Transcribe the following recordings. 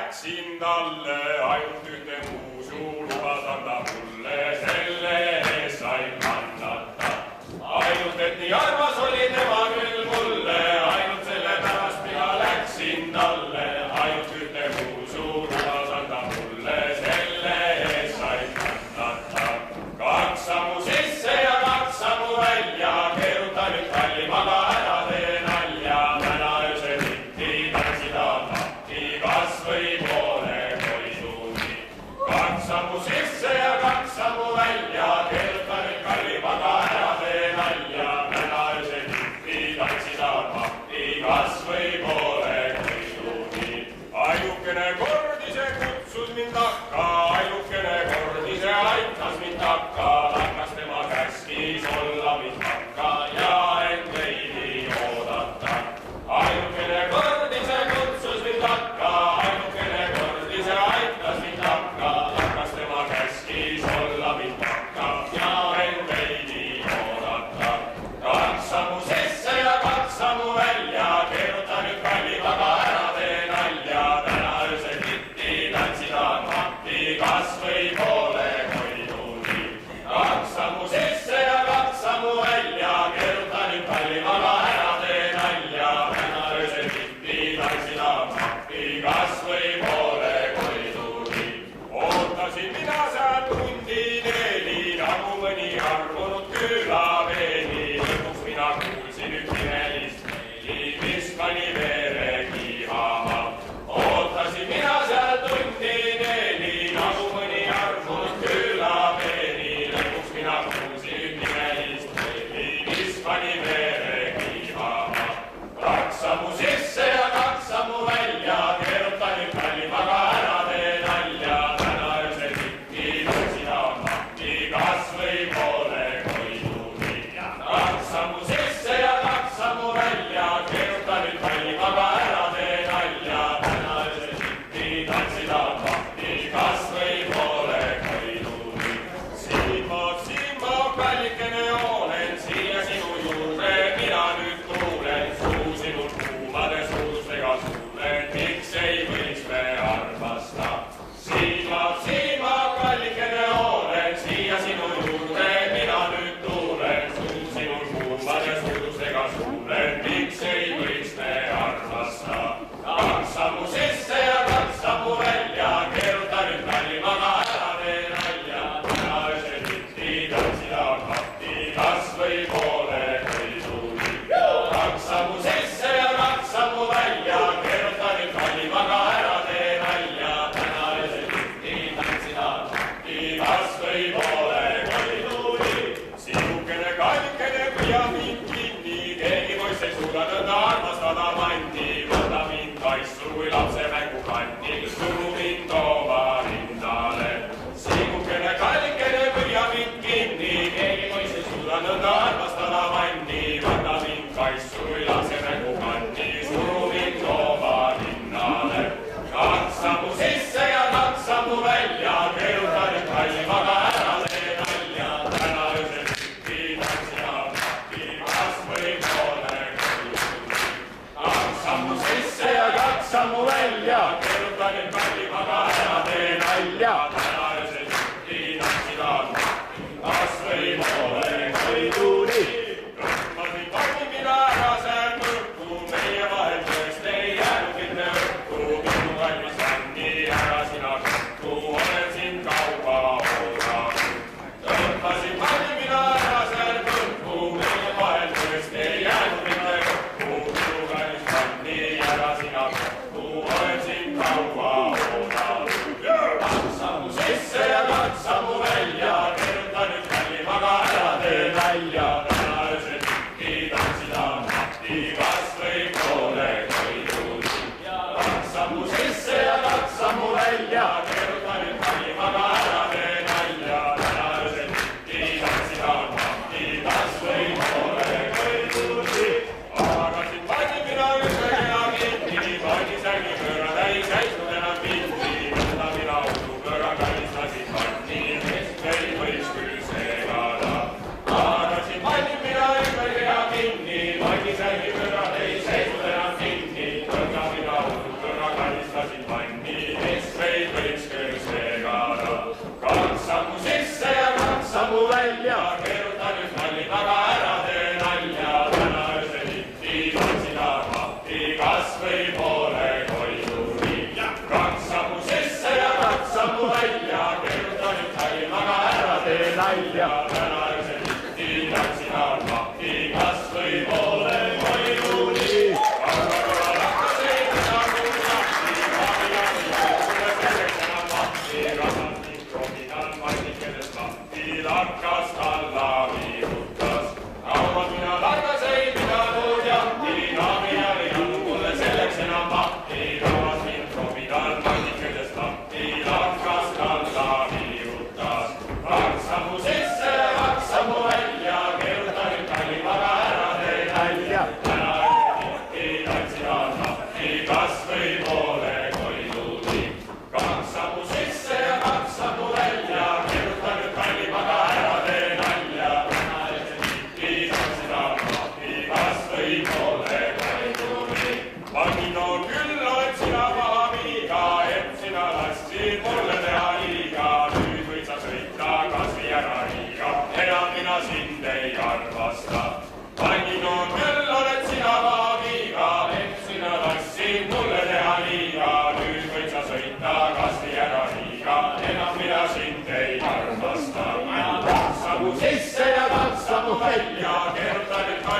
läksin talle, ainult ühte kuusu lubas anda mulle, selle ees sain kannata. Ainult et nii armas oli tema küll mulle, ainult sellepärast mina läksin talle, ainult ühte kuusu lubas anda mulle, selle ees sain kannata. 2 sammu sisse ja 2 sammu välja, keeruta nüüd kallimaga ära tee nalja, täna öösel hitti tantsida mahti, kas või poole koiduni. 2 sammu sisse ja 2 sammu välja, keeruta nüüd kallimaga ära tee nalja, täna öösel hitti tantsida mahti, kas või poole koiduni. Ainukene kord ise kutsus mind takka, ainukene kord ise aitas mind takka, hakkas tema käskis olla mind takka ja end veidi oodata. Ainukene kord ise kutsus mind takka, ainukene kord ise aitas mind takka, hakkas tema käskis olla mind takka ja end veidi oodata. 2 sammu sisse ja 2 sammu välja, keeruta nüüd kallimaga ära tee nalja, täna öösel hitti tantsida mahti, kas või poole koiduni. 2 sammu sisse ja 2 sammu välja, keeruta nüüd kallimaga ära tee nalja, täna öösel hitti tantsida mahti, kas või poole koiduni. Ootasin mina seal tundi neeli, nagu mõni armunud külaveeni, lõpuks mina kuulsin üksinelist meeli, mis pani veere kihama. Ootasin mina seal tundi neeli, nagu mõni armunud külaveeni, lõpuks mina kuulsin üksinelist meeli, mis pani veere kihama. 2 sammu sisse ja 2 sammu välja, keeruta nüüd kallimaga ära tee nalja, täna öösel hitti tantsida mahti, kas või poole koiduni. 2 sammu sisse ja 2 sammu välja, keeruta nüüd kallimaga ära tee nalja, täna öösel hitti tantsida mahti, kas või poole koiduni. Siin ma kallikene olen, siia sinu juurde mina nüüd tuulen, suu sinul kuumade suudustega suulen, miks ei võiks me armasta. Siin ma kallikene olen, siia sinu juurde mina nüüd tuulen, suu sinul kuumade suudustega suulen, miks ei võiks me armasta. 2 sammu sisse ja 2 sammu välja, keeruta nüüd kallimaga ära tee nalja, täna öösel hitti tantsida mahti, kas või poole koiduni. 2 sammu sisse ja 2 sammu välja, keeruta nüüd kallimaga ära tee nalja, täna öösel hitti tantsida mahti, kas või poole koiduni. Sinukene kallikene püüab mind kinni, keegi poiss ei suuda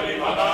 oli, ma